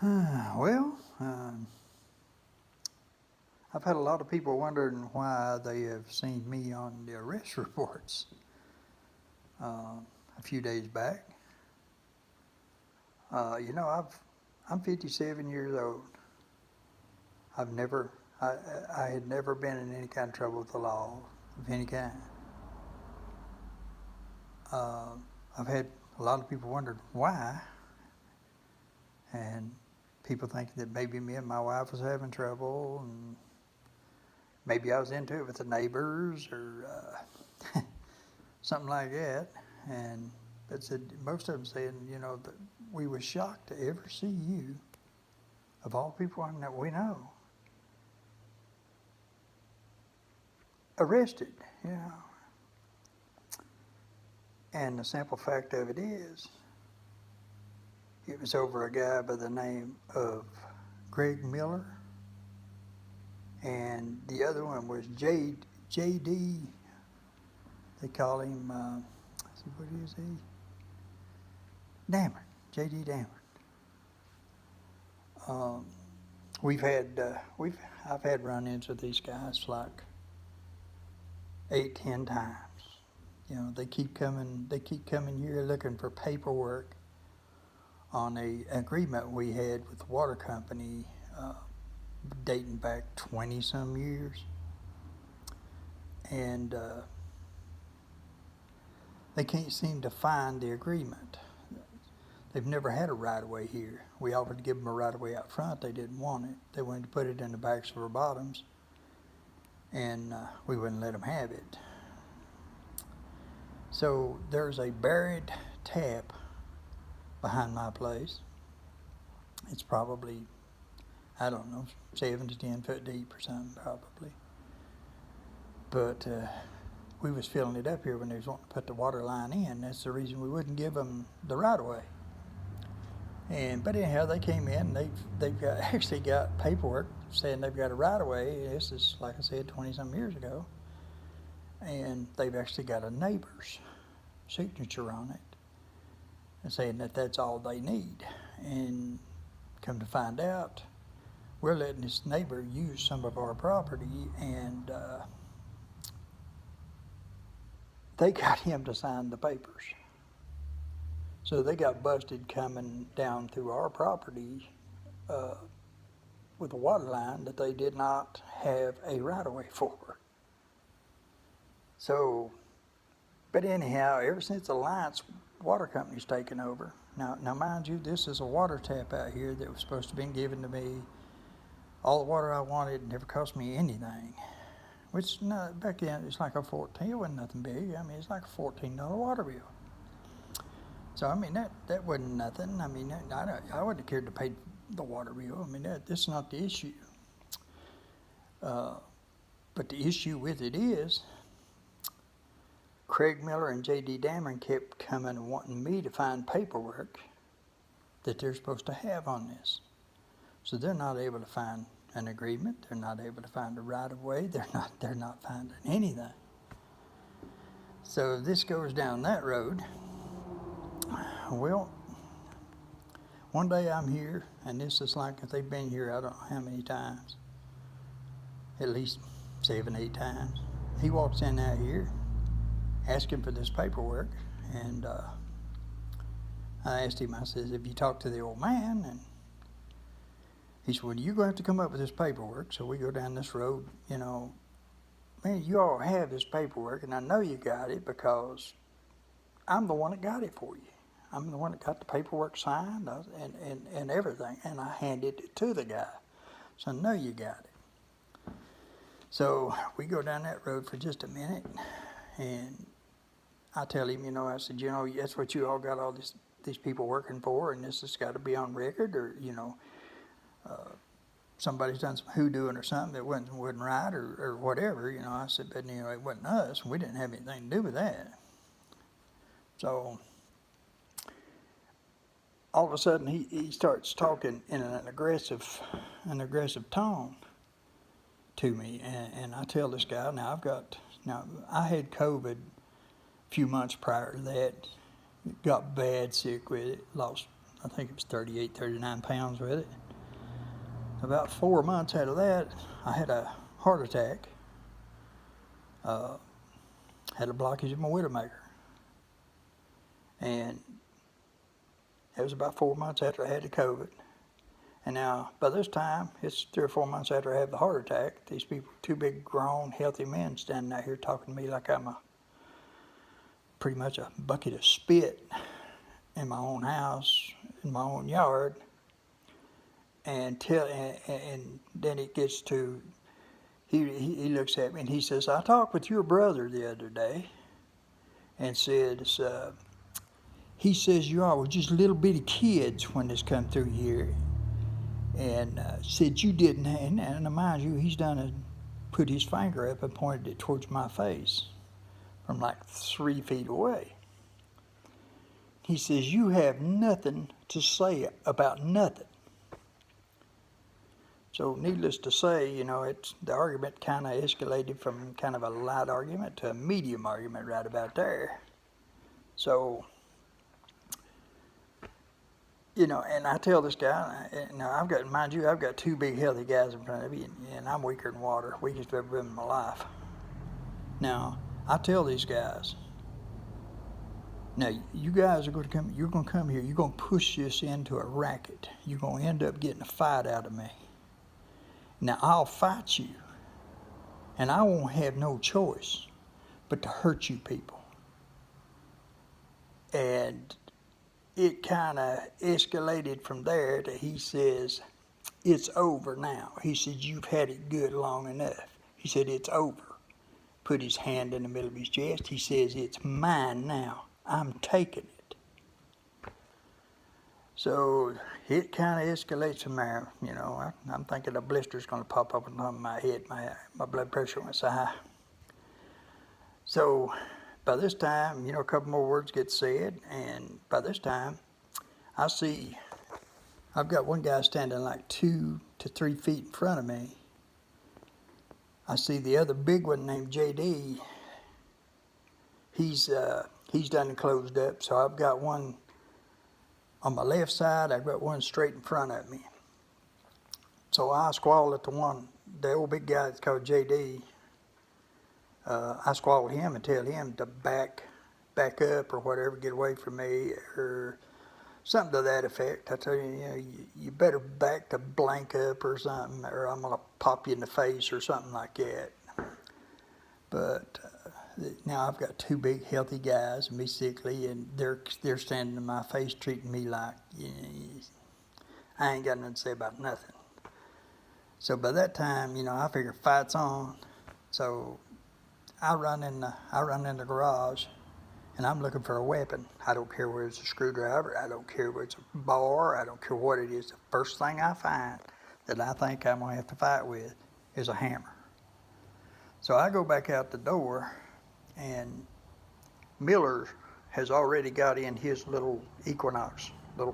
Well, I've had a lot of people wondering why they have seen me on the arrest reports a few days back. You know, I'm 57 years old. I've never, I, I had never been in any kind of trouble with the law of any kind. Uh, I've had a lot of people wondered why, and people thinking that maybe me and my wife was having trouble, and maybe I was into it with the neighbors or something like that. And but said most of them saying, that we were shocked to ever see you, of all people that we know, arrested. You know, and the simple fact of it is, it was over a guy by the name of Greg Miller, and the other one was J.D. They call him. See, what is he? Dameron, J.D. Dameron. Um, I've had run-ins with these guys like 8, 10 times. They keep coming here looking for paperwork on a agreement we had with the water company dating back 20 some years. And they can't seem to find the agreement. They've never had a right-of-way here. We offered to give them a right-of-way out front. They didn't want it. They wanted to put it in the backs of our bottoms, and we wouldn't let them have it. So there's a buried tap behind my place. It's probably, I don't know, 7 to 10 foot deep or something probably. But we was filling it up here when they was wanting to put the water line in. That's the reason we wouldn't give them the right-of-way. But anyhow, they came in. And they've actually got paperwork saying they've got a right of way. This is, like I said, 20 some years ago, and they've actually got a neighbor's signature on it, and saying that that's all they need. And come to find out, we're letting this neighbor use some of our property, and they got him to sign the papers. So they got busted coming down through our property with a water line that they did not have a right-of-way for. So, but anyhow, ever since Alliance Water Company's taken over, now mind you, this is a water tap out here that was supposed to have been given to me. All the water I wanted never cost me anything. Which, no, back then, it's like it wasn't nothing big. I mean, it's like a $14 water bill. So, I mean, that wasn't nothing. I mean, I wouldn't have cared to pay the water bill. I mean, this is not the issue. But the issue with it is, Craig Miller and J.D. Dameron kept coming and wanting me to find paperwork that they're supposed to have on this. So they're not able to find an agreement. They're not able to find a right-of-way. They're not finding anything. So this goes down that road. Well, one day I'm here, and this is like if they've been here, I don't know how many times, at least 7, 8 times. He walks in out here asking for this paperwork, and I asked him, I says, have you talked to the old man? And he said, well, you're going to have to come up with this paperwork. So we go down this road, man, you all have this paperwork, and I know you got it because I'm the one that got it for you. I'm the one that got the paperwork signed and everything, and I handed it to the guy. So I know you got it. So we go down that road for just a minute, and I tell him, I said, that's what you all got all these people working for, and this has got to be on record, or, somebody's done some hoodooing or something that wasn't right, or whatever, I said, but, it wasn't us. We didn't have anything to do with that. So all of a sudden he starts talking in an aggressive tone to me, and I tell this guy, now I had COVID a few months prior to that, got bad sick with it, lost I think it was 38, 39 pounds with it. About 4 months out of that, I had a heart attack. Had a blockage in my widowmaker. And it was about 4 months after I had the COVID. And now, by this time, it's 3 or 4 months after I had the heart attack. These people, two big, grown, healthy men standing out here talking to me like I'm pretty much a bucket of spit in my own house, in my own yard. And then it gets to, he looks at me and he says, I talked with your brother the other day and says, he says you all were just little bitty kids when this come through here. And said you didn't, and mind you, he's put his finger up and pointed it towards my face from like 3 feet away. He says, you have nothing to say about nothing. So needless to say, the argument kind of escalated from kind of a light argument to a medium argument right about there. So, and I tell this guy, now I've got 2 big healthy guys in front of me, and I'm weaker than water, weakest I've ever been in my life. Now, I tell these guys, now you guys are you're going to come here, you're going to push this into a racket. You're going to end up getting a fight out of me. Now, I'll fight you, and I won't have no choice but to hurt you people. And it kind of escalated from there to he says, it's over now. He said, you've had it good long enough. He said, it's over. Put his hand in the middle of his chest. He says, it's mine now. I'm taking it. So it kind of escalates from there. I'm thinking a blister's going to pop up on top of my head. My blood pressure went so high. So by this time, a couple more words get said, and by this time, I've got one guy standing like 2 to 3 feet in front of me. I see the other big one named JD. He's done and closed up, so I've got one on my left side, I've got one straight in front of me. So I squalled at the old big guy that's called JD. I squalled at him and tell him to back up or whatever, get away from me or something to that effect. I tell you, you better back to blank up or something, or I'm gonna pop you in the face or something like that. But now I've got 2 big healthy guys and me sickly, and they're standing in my face treating me like I ain't got nothing to say about nothing. So by that time, I figure fight's on. So I run in the garage, and I'm looking for a weapon. I don't care whether it's a screwdriver. I don't care whether it's a bar. I don't care what it is. The first thing I find that I think I'm going to have to fight with is a hammer. So I go back out the door, and Miller has already got in his little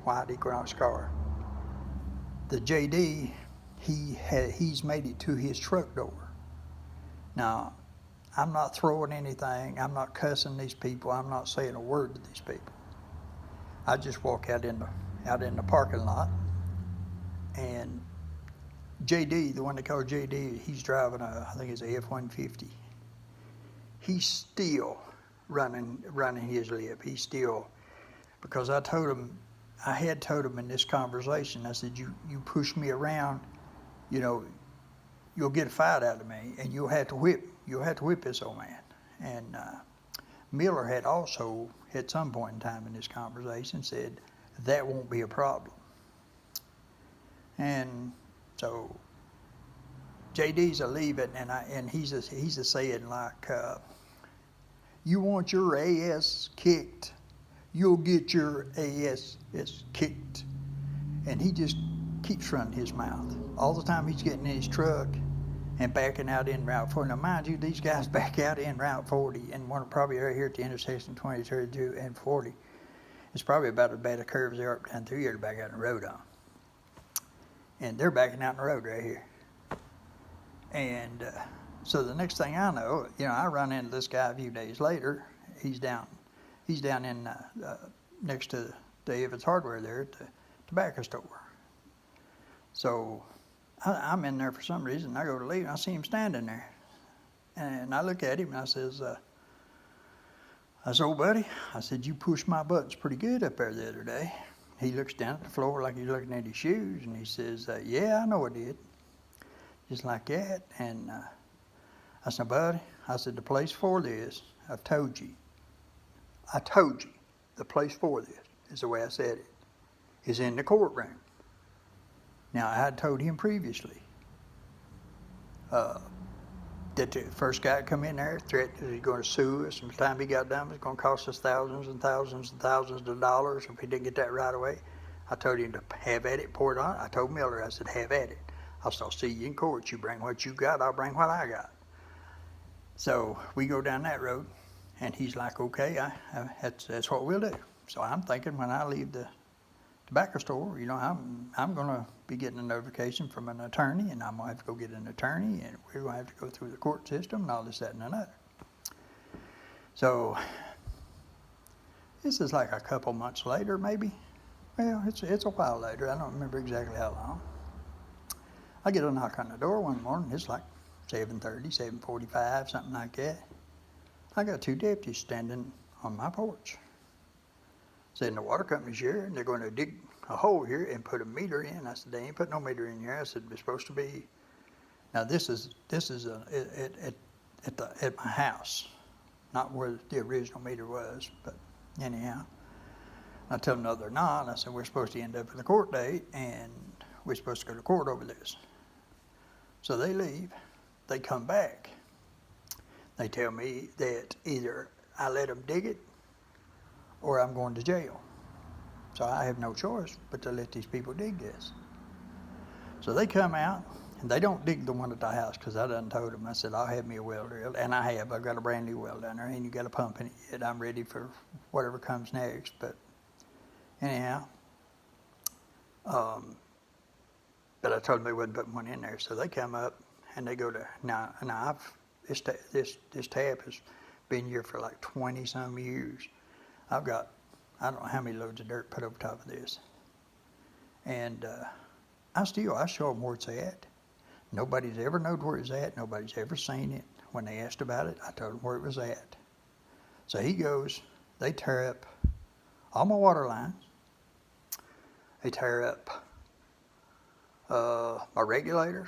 white Equinox car. The JD, he's made it to his truck door. Now, I'm not throwing anything. I'm not cussing these people. I'm not saying a word to these people. I just walk out in the parking lot, and JD, the one they call JD, he's driving I think it's a F-150. He's still running his lip. He's still, because I had told him in this conversation, I said, you push me around, you'll get a fight out of me, and you'll have to whip this old man. And Miller had also, at some point in time in this conversation, said, that won't be a problem. And so JD's a leaving, and he's a saying like, you want your ass kicked, you'll get your ass kicked. And he just keeps running his mouth. All the time he's getting in his truck and backing out in Route 40. Now, mind you, these guys back out in Route 40, and one probably right here at the intersection of 20, 32, and 40. It's probably about as bad a curve as they are up down through here to back out in the road on. And they're backing out in the road right here. And so the next thing I know, I run into this guy a few days later. He's down in next to the Evans Hardware there at the tobacco store. So I'm in there for some reason. I go to leave and I see him standing there. And I look at him and I says, old buddy, I said, you pushed my buttons pretty good up there the other day. He looks down at the floor like he's looking at his shoes and he says, yeah, I know I did. Just like that. And I said, buddy, I said, the place for this, I've told you. I told you the place for this is the way I said it, is in the courtroom. Now, I had told him previously that the first guy that come in there threatened that he's going to sue us, and by the time he got done, it was going to cost us thousands and thousands and thousands of dollars if he didn't get that right away. I told him to have at it, pour it on. I told Miller, I said, have at it. I'll see you in court. You bring what you got, I'll bring what I got. So we go down that road, and he's like, okay, that's what we'll do. So I'm thinking when I leave the tobacco store, you know, I'm going to be getting a notification from an attorney, and I'm going to have to go get an attorney, and we're going to have to go through the court system and all this, that, and another. So this is like a couple months later, maybe. Well, it's a while later. I don't remember exactly how long. I get a knock on the door one morning. It's like 7:30, 7:45, something like that. I got two deputies standing on my porch. Said, the water company's here, and they're going to dig a hole here and put a meter in. I said, they ain't put no meter in here. I said, it's supposed to be. Now this is at my house, not where the original meter was, but anyhow. I tell them no, they're not. I said, we're supposed to end up with a court date, and we're supposed to go to court over this. So they leave. They come back. They tell me that either I let them dig it or I'm going to jail. So I have no choice but to let these people dig this. So they come out, and they don't dig the one at the house because I done told them. I said, I'll have me a welder, and I have. I've got a brand new well down there, and you got a pump in it yet. I'm ready for whatever comes next. But anyhow, but I told them they wouldn't put one in there. So they come up, and they go to, now this tap has been here for like 20 some years. I've got, I don't know how many loads of dirt put over top of this. And I show them where it's at. Nobody's ever known where it's at. Nobody's ever seen it. When they asked about it, I told them where it was at. So he goes, they tear up all my water lines. They tear up my regulators,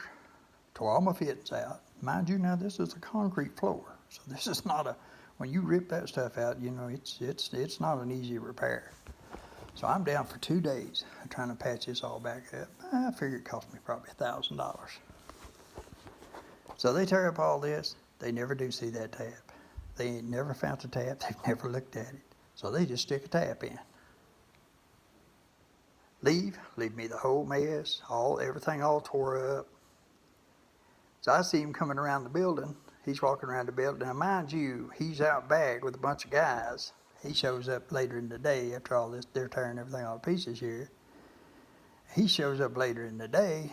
tore all my fittings out. Mind you, now this is a concrete floor, so this is not when you rip that stuff out, you know, it's not an easy repair. So I'm down for 2 days trying to patch this all back up. I figure it cost me probably $1,000. So they tear up all this. They never do see that tap. They ain't never found the tap. They've never looked at it. So they just stick a tap in. Leave me the whole mess, everything all tore up. So I see him coming around the building. He's walking around the building. Now, mind you, he's out back with a bunch of guys. He shows up later in the day after all this. They're tearing everything all to pieces here. He shows up later in the day,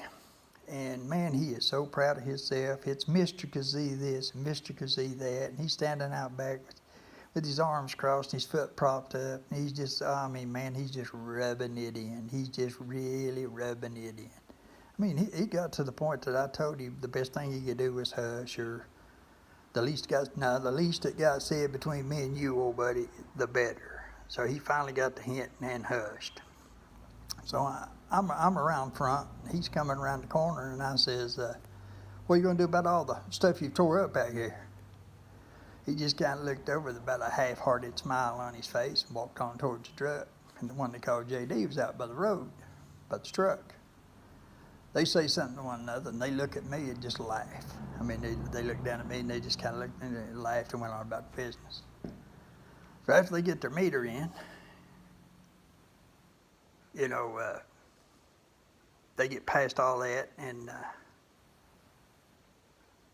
and man, he is so proud of himself. It's Mr. Kazee this, Mr. Kazee that, and he's standing out back with his arms crossed, his foot propped up, and he's just, I mean, man, he's just rubbing it in. He's just really rubbing it in. I mean, he got to the point that I told him the best thing he could do was hush, or the least that got said between me and you, old buddy, the better. So he finally got the hint and hushed. So I'm around front. He's coming around the corner, and I says, what are you going to do about all the stuff you tore up back here? He just kind of looked over with about a half-hearted smile on his face and walked on towards the truck. And the one they called JD was out by the road, by the truck. They say something to one another, and they look at me and just laugh. I mean, they look down at me, and they just kind of looked and they laughed and went on about the business. So after they get their meter in, you know, they get past all that, and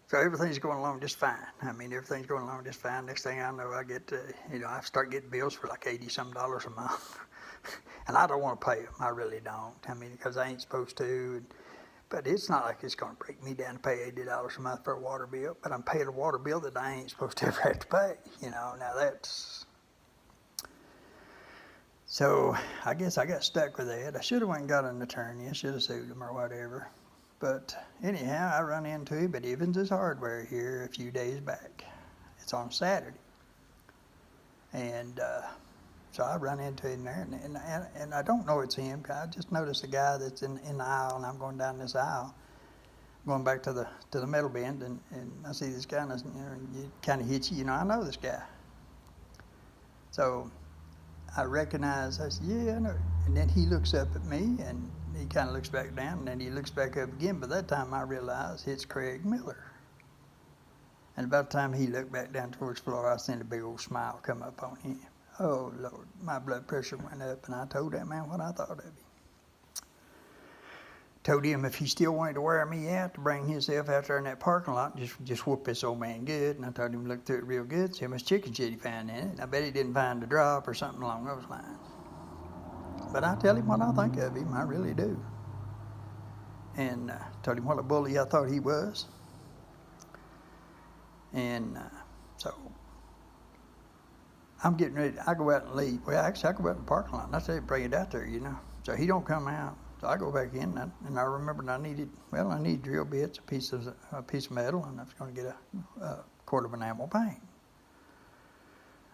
so everything's going along just fine. I mean, everything's going along just fine. Next thing I know, I get, I start getting bills for like $80-some a month. And I don't want to pay them. I really don't. I mean, because I ain't supposed to. But it's not like it's going to break me down to pay $80 a month for a water bill. But I'm paying a water bill that I ain't supposed to ever have to pay. You know, now that's... So I guess I got stuck with that. I should have went and got an attorney. I should have sued him or whatever. But anyhow, I run into him at Evans' Hardware here a few days back. It's on Saturday. And so I run into him there, and I don't know it's him. I just noticed a guy that's in the aisle, and I'm going down this aisle, going back to the metal bin, and I see this guy, and it kind of hits you. I know this guy. So I recognize, I said, yeah, I know. And then he looks up at me, and he kind of looks back down, and then he looks back up again. By that time, I realized it's Craig Miller. And about the time he looked back down towards the floor, I seen a big old smile come up on him. Oh, Lord, my blood pressure went up, and I told that man what I thought of him. Told him if he still wanted to wear me out, to bring himself out there in that parking lot, just whoop this old man good. And I told him to look through it real good, see how much chicken shit he found in it. And I bet he didn't find a drop or something along those lines. But I tell him what I think of him, I really do. And told him what a bully I thought he was. And so I'm getting ready. I go out and leave. Well, actually, I go out in the parking lot, and I say, bring it out there, So he don't come out. So I go back in, and I remembered I needed drill bits, a piece of metal, and I was going to get a quart of enamel paint.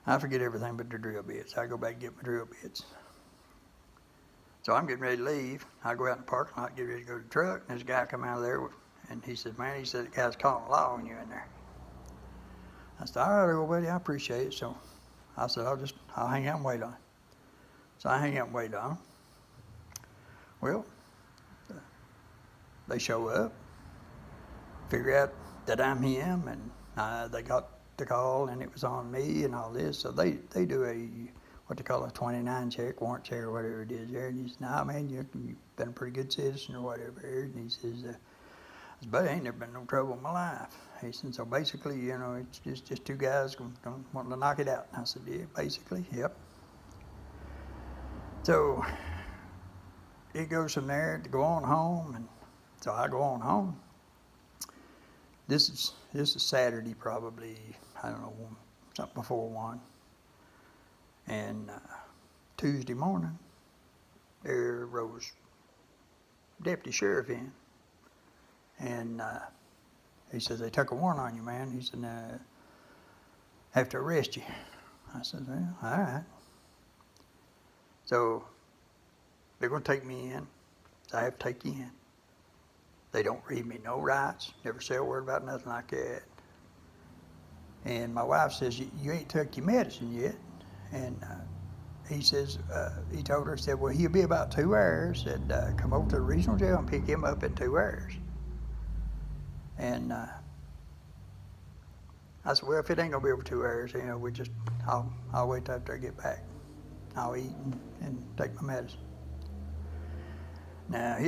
I forget everything but the drill bits. I go back and get my drill bits. So I'm getting ready to leave. I go out in the parking lot, get ready to go to the truck, and this guy come out of there, and he said, man, the guy's calling law on you in there. I said, all right, old buddy, I appreciate it. So I said, I'll hang out and wait on him. So I hang out and wait on him. Well, they show up, figure out that I'm him, and they got the call, and it was on me and all this. So they do what they call a 29 check, warrant check, or whatever it is there. And he said, nah, man, you've been a pretty good citizen or whatever here. And he says, but ain't never been no trouble in my life. He said, so basically, it's just two guys wanting to knock it out. And I said, yeah, basically, yep. So it goes from there to go on home, and so I go on home. This is Saturday, probably, I don't know, something before 1. And Tuesday morning, there rose deputy sheriff in, and he says, they took a warrant on you, man. He said, have to arrest you. I said, well, all right. So they're going to take me in. So I have to take you in. They don't read me no rights, never say a word about nothing like that. And my wife says, you ain't took your medicine yet. And he says, he told her, said, well, he'll be about 2 hours. Said, come over to the regional jail and pick him up in 2 hours. And I said, well, if it ain't gonna be over 2 hours, I'll wait till after I get back. I'll eat and take my medicine. Now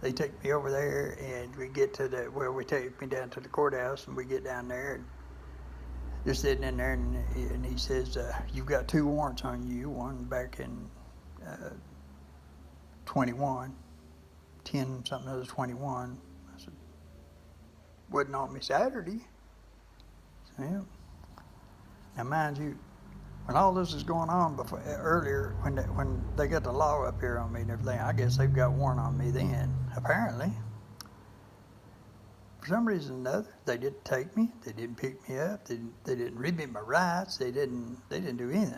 they take me over there, and we get to we take me down to the courthouse, and we get down there, and they're sitting in there, and he says, you've got 2 warrants on you, one back in 21, 10 something other 21. I said, wasn't on me Saturday. So, yeah. Now mind you, when all this is going on earlier, when they got the law up here on me and everything, I guess they've got a warrant on me then, apparently. For some reason or another, they didn't take me, they didn't pick me up, they didn't read me my rights, they didn't do anything.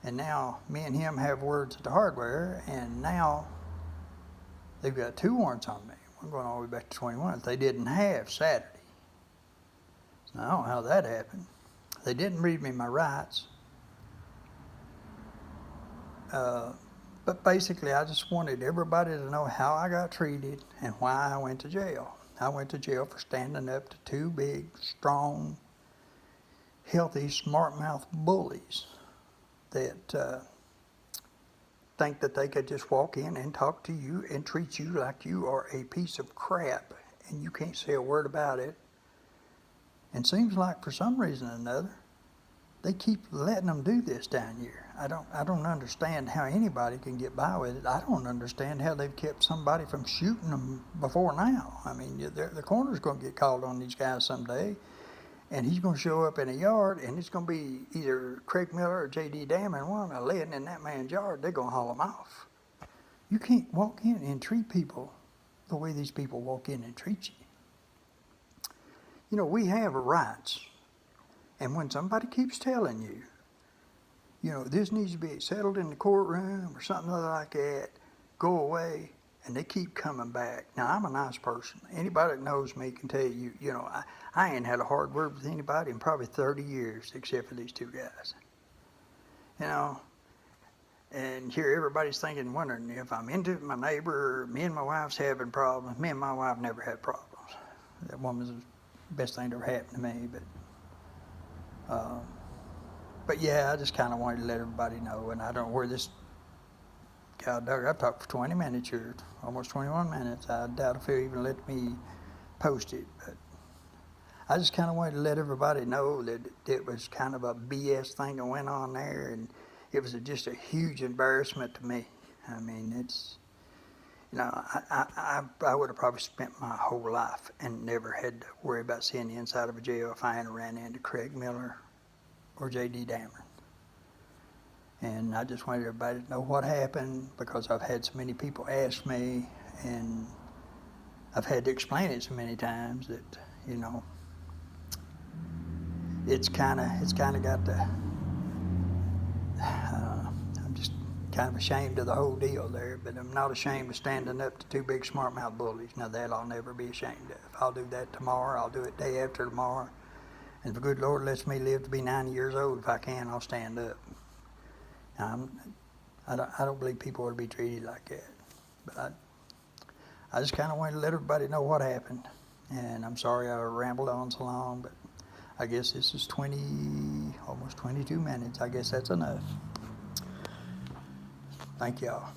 And now me and him have words at the hardware, and now they've got 2 warrants on me. One going all the way back to 21. They didn't have Saturday. So I don't know how that happened. They didn't read me my rights. But basically, I just wanted everybody to know how I got treated and why I went to jail. I went to jail for standing up to 2 big, strong, healthy, smart-mouthed bullies that think that they could just walk in and talk to you and treat you like you are a piece of crap and you can't say a word about it. And seems like for some reason or another, they keep letting them do this down here. I don't understand how anybody can get by with it. I don't understand how they've kept somebody from shooting them before now. I mean, the coroner's going to get called on these guys someday, And he's going to show up in a yard, and it's going to be either Craig Miller or J.D. Damon, one of laying in that man's yard. They're going to haul him off. You can't walk in and treat people the way these people walk in and treat you. You know, we have rights. And when somebody keeps telling you, you know, this needs to be settled in the courtroom or something like that, go away, and they keep coming back. Now, I'm a nice person. Anybody that knows me can tell you, you know, I ain't had a hard word with anybody in probably 30 years except for these two guys. You know, and here everybody's thinking, wondering if I'm into my neighbor, or me and my wife's having problems. Me and my wife never had problems. That woman's the best thing that ever happened to me, but yeah, I just kind of wanted to let everybody know, and I don't know where this guy, Doug, I talked for 20 minutes here, almost 21 minutes. I doubt if he'll even let me post it, but I just kind of wanted to let everybody know that it was kind of a BS thing that went on there, and it was just a huge embarrassment to me. I mean, it's, you know, I would have probably spent my whole life and never had to worry about seeing the inside of a jail if I hadn't ran into Craig Miller or J.D. Damon. And I just wanted everybody to know what happened, because I've had so many people ask me, and I've had to explain it so many times that, you know, it's kind of got the, I'm just kind of ashamed of the whole deal there, but I'm not ashamed of standing up to two big smart mouth bullies. Now that I'll never be ashamed of. I'll do that tomorrow, I'll do it day after tomorrow. And if the good Lord lets me live to be 90 years old, if I can, I'll stand up. I don't believe people ought to be treated like that. But I just kind of wanted to let everybody know what happened. And I'm sorry I rambled on so long, but I guess this is almost 22 minutes. I guess that's enough. Thank y'all.